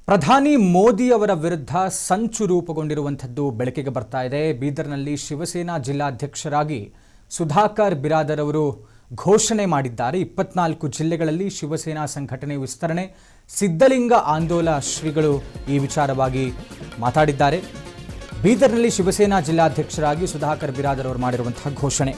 ಪ್ರಧಾನಿ ಮೋದಿ ಅವರ ವಿರುದ್ಧ ಸಂಚು ರೂಪುಗೊಂಡಿರುವಂಥದ್ದು ಬೆಳಕಿಗೆ ಬರ್ತಾ ಇದೆ. ಬೀದರ್ನಲ್ಲಿ ಶಿವಸೇನಾ ಜಿಲ್ಲಾಧ್ಯಕ್ಷರಾಗಿ ಸುಧಾಕರ್ ಬಿರಾದರ್ ಅವರು ಘೋಷಣೆ ಮಾಡಿದ್ದಾರೆ. 24 ಜಿಲ್ಲೆಗಳಲ್ಲಿ ಶಿವಸೇನಾ ಸಂಘಟನೆ ವಿಸ್ತರಣೆ. ಸಿದ್ಧಲಿಂಗ ಆಂದೋಲ ಶ್ರೀಗಳು ಈ ವಿಚಾರವಾಗಿ ಮಾತಾಡಿದ್ದಾರೆ. ಬೀದರ್ನಲ್ಲಿ ಶಿವಸೇನಾ ಜಿಲ್ಲಾಧ್ಯಕ್ಷರಾಗಿ ಸುಧಾಕರ್ ಬಿರಾದರ್ ಅವರು ಮಾಡಿರುವಂತಹ ಘೋಷಣೆ.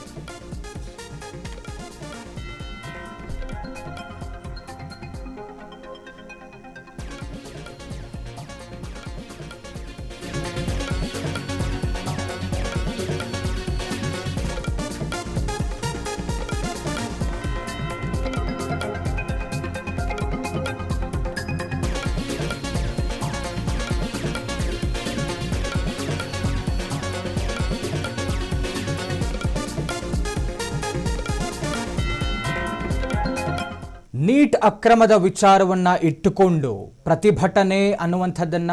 ನೀಟ್ ಅಕ್ರಮದ ವಿಚಾರವನ್ನ ಇಟ್ಟುಕೊಂಡು ಪ್ರತಿಭಟನೆ ಅನ್ನುವಂಥದ್ದನ್ನ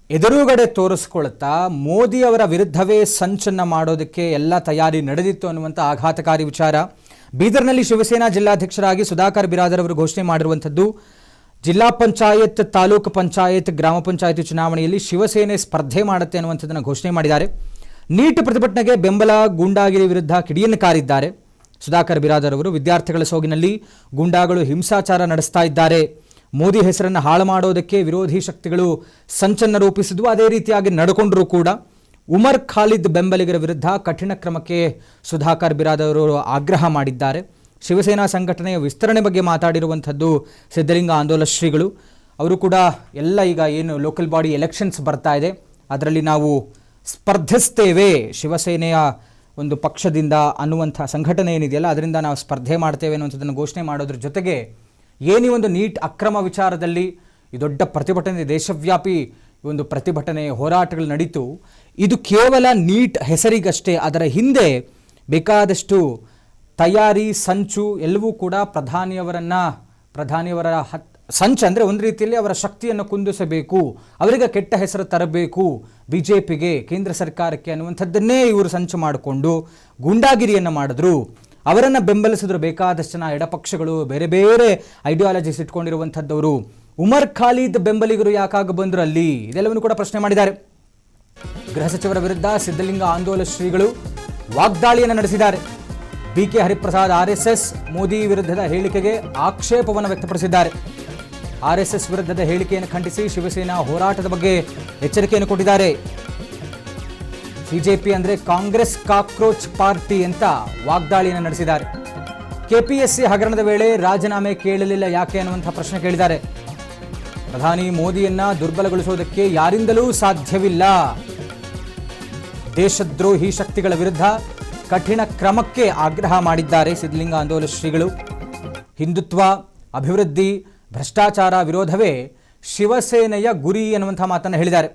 ಎದುರುಗಡೆ ತೋರಿಸ್ಕೊಳ್ತಾ ಮೋದಿ ಅವರ ವಿರುದ್ಧವೇ ಸಂಚನ್ನ ಮಾಡೋದಕ್ಕೆ ಎಲ್ಲ ತಯಾರಿ ನಡೆದಿತ್ತು ಅನ್ನುವಂಥ ಆಘಾತಕಾರಿ ವಿಚಾರ. ಬೀದರ್ನಲ್ಲಿ ಶಿವಸೇನಾ ಜಿಲ್ಲಾಧ್ಯಕ್ಷರಾಗಿ ಸುಧಾಕರ್ ಬಿರಾದರ್ ಅವರು ಘೋಷಣೆ ಮಾಡಿರುವಂಥದ್ದು. ಜಿಲ್ಲಾ ಪಂಚಾಯತ್, ತಾಲೂಕು ಪಂಚಾಯತ್, ಗ್ರಾಮ ಪಂಚಾಯತ್ ಚುನಾವಣೆಯಲ್ಲಿ ಶಿವಸೇನೆ ಸ್ಪರ್ಧೆ ಮಾಡುತ್ತೆ ಅನ್ನುವಂಥದ್ದನ್ನು ಘೋಷಣೆ ಮಾಡಿದ್ದಾರೆ. ನೀಟ್ ಪ್ರತಿಭಟನೆಗೆ ಬೆಂಬಲ, ಗೂಂಡಾಗಿರಿ ವಿರುದ್ಧ ಕಿಡಿಯನ್ನು ಕಾರಿದ್ದಾರೆ. ಸುಧಾಕರ್ ಬಿರಾದರ್ ಅವರು ವಿದ್ಯಾರ್ಥಿಗಳ ಸೋಗಿನಲ್ಲಿ ಗೂಂಡಾಗಳು ಹಿಂಸಾಚಾರ ನಡೆಸ್ತಾ ಇದ್ದಾರೆ, ಮೋದಿ ಹೆಸರನ್ನು ಹಾಳು ಮಾಡೋದಕ್ಕೆ ವಿರೋಧಿ ಶಕ್ತಿಗಳು ಸಂಚನ್ನು ರೂಪಿಸಿದ್ವು, ಅದೇ ರೀತಿಯಾಗಿ ನಡ್ಕೊಂಡ್ರು ಕೂಡ. ಉಮರ್ ಖಾಲಿದ್ ಬೆಂಬಲಿಗರ ವಿರುದ್ಧ ಕಠಿಣ ಕ್ರಮಕ್ಕೆ ಸುಧಾಕರ್ ಬಿರಾದರ್ ಅವರು ಆಗ್ರಹ ಮಾಡಿದ್ದಾರೆ. ಶಿವಸೇನಾ ಸಂಘಟನೆಯ ವಿಸ್ತರಣೆ ಬಗ್ಗೆ ಮಾತಾಡಿರುವಂಥದ್ದು ಸಿದ್ಧಲಿಂಗ ಆಂದೋಲ ಶ್ರೀಗಳು. ಅವರು ಕೂಡ ಎಲ್ಲ ಈಗ ಏನು ಲೋಕಲ್ ಬಾಡಿ ಎಲೆಕ್ಷನ್ಸ್ ಬರ್ತಾ ಇದೆ, ಅದರಲ್ಲಿ ನಾವು ಸ್ಪರ್ಧಿಸ್ತೇವೆ, ಶಿವಸೇನೆಯ ಒಂದು ಪಕ್ಷದಿಂದ ಅನ್ನುವಂಥ ಸಂಘಟನೆ ಏನಿದೆಯಲ್ಲ ಅದರಿಂದ ನಾವು ಸ್ಪರ್ಧೆ ಮಾಡ್ತೇವೆ ಅನ್ನುವಂಥದ್ದನ್ನು ಘೋಷಣೆ ಮಾಡೋದ್ರ ಜೊತೆಗೆ ಏನಿ ಒಂದು ನೀಟ್ ಅಕ್ರಮ ವಿಚಾರದಲ್ಲಿ ಈ ದೊಡ್ಡ ಪ್ರತಿಭಟನೆ, ದೇಶವ್ಯಾಪಿ ಒಂದು ಪ್ರತಿಭಟನೆ ಹೋರಾಟಗಳು ನಡೀತು. ಇದು ಕೇವಲ ನೀಟ್ ಹೆಸರಿಗಷ್ಟೇ, ಅದರ ಹಿಂದೆ ಬೇಕಾದಷ್ಟು ತಯಾರಿ, ಸಂಚು ಎಲ್ಲವೂ ಕೂಡ ಪ್ರಧಾನಿಯವರ ಸಂಚು ಅಂದರೆ ಒಂದು ರೀತಿಯಲ್ಲಿ ಅವರ ಶಕ್ತಿಯನ್ನು ಕುಂದಿಸಬೇಕು, ಅವರಿಗೆ ಕೆಟ್ಟ ಹೆಸರು ತರಬೇಕು ಬಿಜೆಪಿಗೆ, ಕೇಂದ್ರ ಸರ್ಕಾರಕ್ಕೆ ಅನ್ನುವಂಥದ್ದನ್ನೇ ಇವರು ಸಂಚು ಮಾಡಿಕೊಂಡು ಗೂಂಡಾಗಿರಿಯನ್ನು ಮಾಡಿದ್ರು. ಅವರನ್ನು ಬೆಂಬಲಿಸಿದ್ರು ಬೇಕಾದಷ್ಟು ಜನ ಎಡಪಕ್ಷಗಳು, ಬೇರೆ ಬೇರೆ ಐಡಿಯಾಲಜೀಸ್ ಇಟ್ಕೊಂಡಿರುವಂಥದ್ದವರು. ಉಮರ್ ಖಾಲಿದ್ ಬೆಂಬಲಿಗರು ಯಾಕಾಗ ಬಂದರು ಅಲ್ಲಿ, ಇದೆಲ್ಲವನ್ನು ಕೂಡ ಪ್ರಶ್ನೆ ಮಾಡಿದ್ದಾರೆ. ಗೃಹ ಸಚಿವರ ವಿರುದ್ಧ ಸಿದ್ಧಲಿಂಗ ಆಂದೋಲ ಶ್ರೀಗಳು ವಾಗ್ದಾಳಿಯನ್ನು ನಡೆಸಿದ್ದಾರೆ. BK ಹರಿಪ್ರಸಾದ್ RSS ಮೋದಿ ವಿರುದ್ಧದ ಹೇಳಿಕೆಗೆ ಆಕ್ಷೇಪವನ್ನು ವ್ಯಕ್ತಪಡಿಸಿದ್ದಾರೆ. RSS ವಿರುದ್ಧದ ಹೇಳಿಕೆಯನ್ನು ಖಂಡಿಸಿ ಶಿವಸೇನಾ ಹೋರಾಟದ ಬಗ್ಗೆ ಎಚ್ಚರಿಕೆಯನ್ನು ಕೊಟ್ಟಿದ್ದಾರೆ. CJP ಅಂದರೆ ಕಾಂಗ್ರೆಸ್ ಕಾಕ್ರೋಚ್ ಪಾರ್ಟಿ ಅಂತ ವಾಗ್ದಾಳಿಯನ್ನು ನಡೆಸಿದ್ದಾರೆ. KPSC ಹಗರಣದ ವೇಳೆ ರಾಜೀನಾಮೆ ಕೇಳಲಿಲ್ಲ ಯಾಕೆ ಅನ್ನುವಂಥ ಪ್ರಶ್ನೆ ಕೇಳಿದ್ದಾರೆ. ಪ್ರಧಾನಿ ಮೋದಿಯನ್ನ ದುರ್ಬಲಗೊಳಿಸೋದಕ್ಕೆ ಯಾರಿಂದಲೂ ಸಾಧ್ಯವಿಲ್ಲ, ದೇಶದ್ರೋಹಿ ಶಕ್ತಿಗಳ ವಿರುದ್ಧ ಕಠಿಣ ಕ್ರಮಕ್ಕೆ ಆಗ್ರಹ ಮಾಡಿದ್ದಾರೆ ಸಿದ್ಧಲಿಂಗ ಆಂದೋಲ ಶ್ರೀಗಳು. ಹಿಂದುತ್ವ, ಅಭಿವೃದ್ಧಿ, ಭ್ರಷ್ಟಾಚಾರ ವಿರೋಧವೇ ಶಿವಸೇನೆಯ ಗುರಿ ಎನ್ನುವಂಥ ಮಾತನ್ನು ಹೇಳಿದ್ದಾರೆ.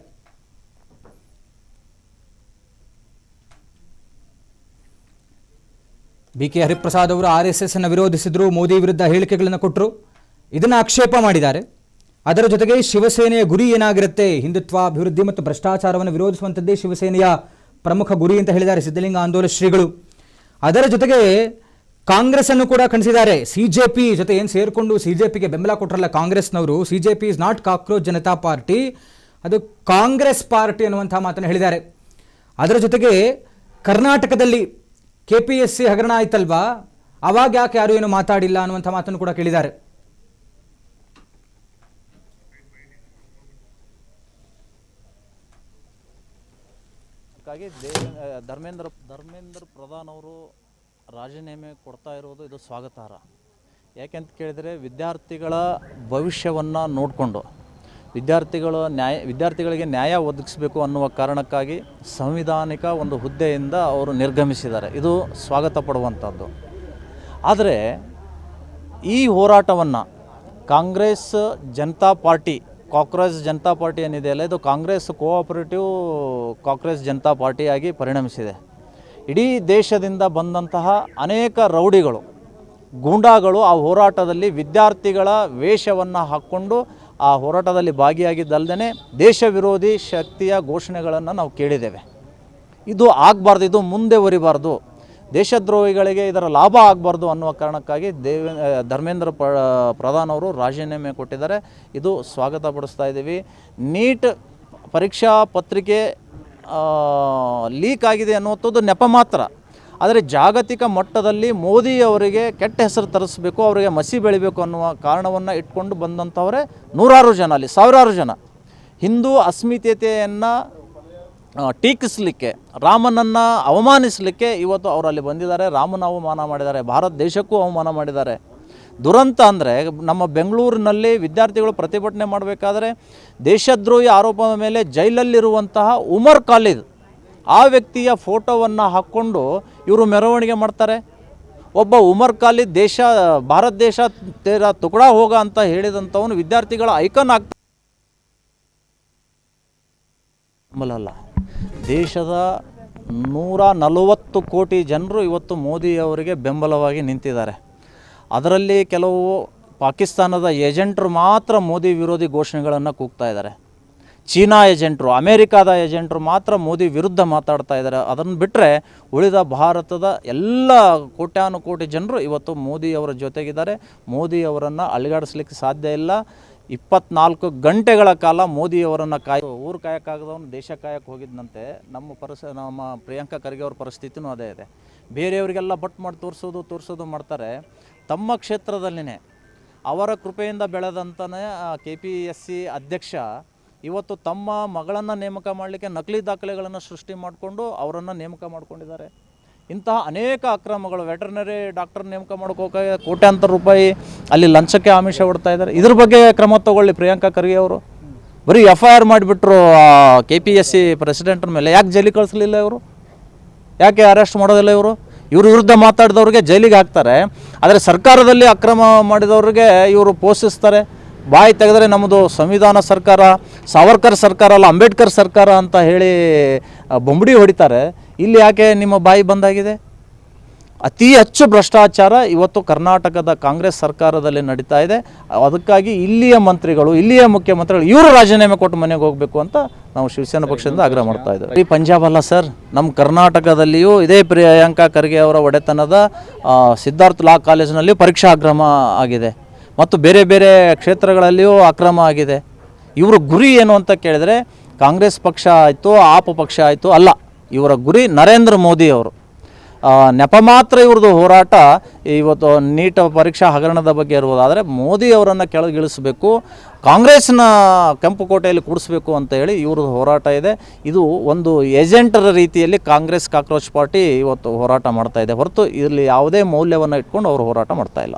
BK ಹರಿಪ್ರಸಾದ್ ಅವರು RSS ಅನ್ನು ವಿರೋಧಿಸಿದ್ರು, ಮೋದಿ ವಿರುದ್ಧ ಹೇಳಿಕೆಗಳನ್ನು ಕೊಟ್ಟರು, ಇದನ್ನು ಆಕ್ಷೇಪ ಮಾಡಿದ್ದಾರೆ. ಅದರ ಜೊತೆಗೆ ಶಿವಸೇನೆಯ ಗುರಿ ಏನಾಗಿರುತ್ತೆ, ಹಿಂದುತ್ವ, ಅಭಿವೃದ್ಧಿ ಮತ್ತು ಭ್ರಷ್ಟಾಚಾರವನ್ನು ವಿರೋಧಿಸುವಂಥದ್ದೇ ಶಿವಸೇನೆಯ ಪ್ರಮುಖ ಗುರಿ ಅಂತ ಹೇಳಿದ್ದಾರೆ ಸಿದ್ಧಲಿಂಗ ಆಂದೋಲ ಶ್ರೀಗಳು. ಅದರ ಜೊತೆಗೆ ಕಾಂಗ್ರೆಸ್ ಅನ್ನು ಕೂಡ ಖಂಡಿಸಿದ್ದಾರೆ. CJP ಜೊತೆ ಏನು ಸೇರಿಕೊಂಡು CJPಗೆ ಬೆಂಬಲ ಕೊಟ್ಟರಲ್ಲ ಕಾಂಗ್ರೆಸ್ನವರು, CJP is not cockroach Janata party, ಅದು ಕಾಂಗ್ರೆಸ್ ಪಾರ್ಟಿ ಅನ್ನುವಂಥ ಮಾತನ್ನು ಹೇಳಿದ್ದಾರೆ. ಅದರ ಜೊತೆಗೆ ಕರ್ನಾಟಕದಲ್ಲಿ KPSC ಹಗರಣ ಆಯ್ತಲ್ವಾ, ಅವಾಗ ಯಾಕೆ ಯಾರು ಏನು ಮಾತಾಡಿಲ್ಲ ಅನ್ನುವಂಥ ಮಾತನ್ನು ಕೂಡ ಕೇಳಿದ್ದಾರೆ. ಧರ್ಮೇಂದ್ರ ಪ್ರಧಾನ್ ಅವರು ರಾಜೀನಾಮೆ ಕೊಡ್ತಾ ಇರೋದು ಇದು ಸ್ವಾಗತಾರ್ಹ. ಯಾಕೆಂತ ಕೇಳಿದರೆ ವಿದ್ಯಾರ್ಥಿಗಳ ಭವಿಷ್ಯವನ್ನು ನೋಡಿಕೊಂಡು ವಿದ್ಯಾರ್ಥಿಗಳಿಗೆ ನ್ಯಾಯ ಒದಗಿಸಬೇಕು ಅನ್ನುವ ಕಾರಣಕ್ಕಾಗಿ ಸಂವಿಧಾನಿಕ ಒಂದು ಹುದ್ದೆಯಿಂದ ಅವರು ನಿರ್ಗಮಿಸಿದ್ದಾರೆ. ಇದು ಸ್ವಾಗತ ಪಡುವಂಥದ್ದು. ಆದರೆ ಈ ಹೋರಾಟವನ್ನು Congress Janata party, cockroach Janata party ಏನಿದೆಯಲ್ಲ, ಇದು ಕಾಂಗ್ರೆಸ್ ಕೋಆಪರೇಟಿವ್ ಕಾಕ್ರೋಚ್ ಜನತಾ ಪಾರ್ಟಿಯಾಗಿ ಪರಿಣಮಿಸಿದೆ. ಇಡೀ ದೇಶದಿಂದ ಬಂದಂತಹ ಅನೇಕ ರೌಡಿಗಳು, ಗೂಂಡಾಗಳು ಆ ಹೋರಾಟದಲ್ಲಿ ವಿದ್ಯಾರ್ಥಿಗಳ ವೇಷವನ್ನು ಹಾಕ್ಕೊಂಡು ಆ ಹೋರಾಟದಲ್ಲಿ ಭಾಗಿಯಾಗಿದ್ದಲ್ಲದೆ ದೇಶ ವಿರೋಧಿ ಶಕ್ತಿಯ ಘೋಷಣೆಗಳನ್ನು ನಾವು ಕೇಳಿದ್ದೇವೆ. ಇದು ಆಗಬಾರ್ದು, ಇದು ಮುಂದೆ ಒರಿಬಾರ್ದು. ದೇಶದ್ರೋಹಿಗಳಿಗೆ ಇದರ ಲಾಭ ಆಗಬಾರ್ದು ಅನ್ನುವ ಕಾರಣಕ್ಕಾಗಿ ಧರ್ಮೇಂದ್ರ ಪ್ರಧಾನ್ ಅವರು ರಾಜೀನಾಮೆ ಕೊಟ್ಟಿದ್ದಾರೆ. ಇದು ಸ್ವಾಗತ ಪಡಿಸ್ತಾ ಇದ್ದೀವಿ. ನೀಟ್ ಪರೀಕ್ಷಾ ಪತ್ರಿಕೆ ಲೀಕ್ ಆಗಿದೆ ಅನ್ನುವಂಥದ್ದು ನೆಪ ಮಾತ್ರ. ಆದರೆ ಜಾಗತಿಕ ಮಟ್ಟದಲ್ಲಿ ಮೋದಿ ಅವರಿಗೆ ಕೆಟ್ಟ ಹೆಸರು ತರಿಸಬೇಕು, ಅವರಿಗೆ ಮಸಿ ಬೆಳಿಬೇಕು ಅನ್ನುವ ಕಾರಣವನ್ನು ಇಟ್ಕೊಂಡು ಬಂದಂಥವರೇ ನೂರಾರು ಜನ, ಅಲ್ಲಿ ಸಾವಿರಾರು ಜನ ಹಿಂದೂ ಅಸ್ಮಿತೆಯನ್ನು ಟೀಕಿಸಲಿಕ್ಕೆ, ರಾಮನನ್ನು ಅವಮಾನಿಸಲಿಕ್ಕೆ ಇವತ್ತು ಅವರಲ್ಲಿ ಬಂದಿದ್ದಾರೆ. ರಾಮನ ಅವಮಾನ ಮಾಡಿದ್ದಾರೆ, ಭಾರತ ದೇಶಕ್ಕೂ ಅವಮಾನ ಮಾಡಿದ್ದಾರೆ. ದುರಂತ ಅಂದರೆ ನಮ್ಮ ಬೆಂಗಳೂರಿನಲ್ಲಿ ವಿದ್ಯಾರ್ಥಿಗಳು ಪ್ರತಿಭಟನೆ ಮಾಡಬೇಕಾದ್ರೆ ದೇಶದ್ರೋಹಿ ಆರೋಪದ ಮೇಲೆ ಜೈಲಲ್ಲಿರುವಂತಹ ಉಮರ್ ಖಾಲಿದ್ ಆ ವ್ಯಕ್ತಿಯ ಫೋಟೋವನ್ನು ಹಾಕ್ಕೊಂಡು ಇವರು ಮೆರವಣಿಗೆ ಮಾಡ್ತಾರೆ. ಒಬ್ಬ ಉಮರ್ ಖಾಲಿದ್ ಭಾರತ ದೇಶ ತೇರಾ ತುಕಡಾ ಹೋಗ ಅಂತ ಹೇಳಿದಂಥವನು ವಿದ್ಯಾರ್ಥಿಗಳ ಐಕಾನ್ ಆಗ್ತಾ ಅಲ್ಲ. ದೇಶದ 140 ಕೋಟಿ ಜನರು ಇವತ್ತು ಮೋದಿ ಅವರಿಗೆ ಬೆಂಬಲವಾಗಿ ನಿಂತಿದ್ದಾರೆ. ಅದರಲ್ಲಿ ಕೆಲವು ಪಾಕಿಸ್ತಾನದ ಏಜೆಂಟರು ಮಾತ್ರ ಮೋದಿ ವಿರೋಧಿ ಘೋಷಣೆಗಳನ್ನು ಕೂಗ್ತಾ ಇದ್ದಾರೆ. ಚೀನಾ ಏಜೆಂಟರು, ಅಮೇರಿಕಾದ ಏಜೆಂಟರು ಮಾತ್ರ ಮೋದಿ ವಿರುದ್ಧ ಮಾತಾಡ್ತಾ ಇದ್ದಾರೆ. ಅದನ್ನು ಬಿಟ್ಟರೆ ಉಳಿದ ಭಾರತದ ಎಲ್ಲ ಕೋಟ್ಯಾನುಕೋಟಿ ಜನರು ಇವತ್ತು ಮೋದಿಯವರ ಜೊತೆಗಿದ್ದಾರೆ. ಮೋದಿ ಅವರನ್ನು ಅಲುಗಾಡಿಸ್ಲಿಕ್ಕೆ ಸಾಧ್ಯ ಇಲ್ಲ. 24 ಗಂಟೆಗಳ ಕಾಲ ಮೋದಿಯವರನ್ನು ಊರು ಕಾಯಕ್ಕಾಗದವನು ದೇಶ ಕಾಯಕ್ಕೆ ಹೋಗಿದ್ದಂತೆ ನಮ್ಮ ಪ್ರಿಯಾಂಕಾ ಖರ್ಗೆ ಅವ್ರ ಪರಿಸ್ಥಿತಿನೂ ಅದೇ ಇದೆ. ಬೇರೆಯವರಿಗೆಲ್ಲ ಬಟ್ ಮಾಡಿ ತೋರಿಸೋದು ಮಾಡ್ತಾರೆ. ತಮ್ಮ ಕ್ಷೇತ್ರದಲ್ಲಿನೇ ಅವರ ಕೃಪೆಯಿಂದ ಬೆಳೆದಂತನೇ KPSC ಅಧ್ಯಕ್ಷ ಇವತ್ತು ತಮ್ಮ ಮಗಳನ್ನು ನೇಮಕ ಮಾಡಲಿಕ್ಕೆ ನಕಲಿ ದಾಖಲೆಗಳನ್ನು ಸೃಷ್ಟಿ ಮಾಡಿಕೊಂಡು ಅವರನ್ನು ನೇಮಕ ಮಾಡ್ಕೊಂಡಿದ್ದಾರೆ. ಇಂತಹ ಅನೇಕ ಅಕ್ರಮಗಳು, ವೆಟರ್ನರಿ ಡಾಕ್ಟರ್ ನೇಮಕ ಮಾಡ್ಕೋಕೆ ಕೋಟ್ಯಾಂತರ ರೂಪಾಯಿ ಅಲ್ಲಿ ಲಂಚಕ್ಕೆ ಆಮಿಷ ಹೊಡ್ತಾ ಇದ್ದಾರೆ. ಇದ್ರ ಬಗ್ಗೆ ಕ್ರಮ ತಗೊಳ್ಳಿ ಪ್ರಿಯಾಂಕಾ ಖರ್ಗೆ ಅವರು. ಬರೀ FIR ಮಾಡಿಬಿಟ್ರು KPSC ಪ್ರೆಸಿಡೆಂಟ್ರ ಮೇಲೆ. ಯಾಕೆ ಜೈಲಿಗೆ ಕಳಿಸಲಿಲ್ಲ ಇವರು? ಯಾಕೆ ಅರೆಸ್ಟ್ ಮಾಡೋದಿಲ್ಲ ಇವರು? ಇವ್ರ ವಿರುದ್ಧ ಮಾತಾಡಿದವ್ರಿಗೆ ಜೈಲಿಗೆ ಹಾಕ್ತಾರೆ. ಆದರೆ ಸರ್ಕಾರದಲ್ಲಿ ಅಕ್ರಮ ಮಾಡಿದವ್ರಿಗೆ ಇವರು ಪೋಷಿಸ್ತಾರೆ. ಬಾಯಿ ತೆಗೆದರೆ ನಮ್ಮದು ಸಂವಿಧಾನ ಸರ್ಕಾರ, ಸಾವರ್ಕರ್ ಸರ್ಕಾರ ಅಲ್ಲ ಅಂಬೇಡ್ಕರ್ ಸರ್ಕಾರ ಅಂತ ಹೇಳಿ ಬೊಂಬಡಿ ಹೊಡಿತಾರೆ. ಇಲ್ಲಿ ಯಾಕೆ ನಿಮ್ಮ ಬಾಯಿ ಬಂದಾಗಿದೆ? ಅತಿ ಹೆಚ್ಚು ಭ್ರಷ್ಟಾಚಾರ ಇವತ್ತು ಕರ್ನಾಟಕದ ಕಾಂಗ್ರೆಸ್ ಸರ್ಕಾರದಲ್ಲಿ ನಡೀತಾ ಇದೆ. ಅದಕ್ಕಾಗಿ ಇಲ್ಲಿಯ ಮಂತ್ರಿಗಳು, ಇಲ್ಲಿಯ ಮುಖ್ಯಮಂತ್ರಿಗಳು ಇವರು ರಾಜೀನಾಮೆ ಕೊಟ್ಟು ಮನೆಗೆ ಹೋಗಬೇಕು ಅಂತ ನಾವು ಶಿವಸೇನಾ ಪಕ್ಷದಿಂದ ಆಗ್ರಹ ಮಾಡ್ತಾ ಇದ್ದೇವೆ. ಈ ಪಂಜಾಬ್ ಅಲ್ಲ ಸರ್, ನಮ್ಮ ಕರ್ನಾಟಕದಲ್ಲಿಯೂ ಇದೇ ಪ್ರಿಯಾಂಕಾ ಖರ್ಗೆ ಅವರ ಒಡೆತನದ ಸಿದ್ಧಾರ್ಥ ಲಾ ಕಾಲೇಜಿನಲ್ಲಿ ಪರೀಕ್ಷಾ ಅಕ್ರಮ ಆಗಿದೆ ಮತ್ತು ಬೇರೆ ಬೇರೆ ಕ್ಷೇತ್ರಗಳಲ್ಲಿಯೂ ಅಕ್ರಮ ಆಗಿದೆ. ಇವರ ಗುರಿ ಏನು ಅಂತ ಕೇಳಿದರೆ ಕಾಂಗ್ರೆಸ್ ಪಕ್ಷ ಆಯಿತು, ಆಪ್ ಪಕ್ಷ ಆಯಿತು ಅಲ್ಲ. ಇವರ ಗುರಿ ನರೇಂದ್ರ ಮೋದಿ ಅವರು. ನೆಪ ಮಾತ್ರ ಇವ್ರದ್ದು ಹೋರಾಟ ಇವತ್ತು ನೀಟ್ ಪರೀಕ್ಷಾ ಹಗರಣದ ಬಗ್ಗೆ ಇರುವುದಾದರೆ ಮೋದಿ ಅವರನ್ನು ಕೆಳಗಿಳಿಸಬೇಕು, ಕಾಂಗ್ರೆಸ್ನ ಕೆಂಪು ಕೋಟೆಯಲ್ಲಿ ಕೂಡಿಸ್ಬೇಕು ಅಂತ ಹೇಳಿ ಇವ್ರದ್ದು ಹೋರಾಟ ಇದೆ. ಇದು ಒಂದು ಏಜೆಂಟರ ರೀತಿಯಲ್ಲಿ ಕಾಂಗ್ರೆಸ್ ಕಾಕ್ರೋಚ್ ಪಾರ್ಟಿ ಇವತ್ತು ಹೋರಾಟ ಮಾಡ್ತಾ ಇದೆ ಹೊರತು ಇಲ್ಲಿ ಯಾವುದೇ ಮೌಲ್ಯವನ್ನು ಇಟ್ಕೊಂಡು ಅವರು ಹೋರಾಟ ಮಾಡ್ತಾ ಇಲ್ಲ.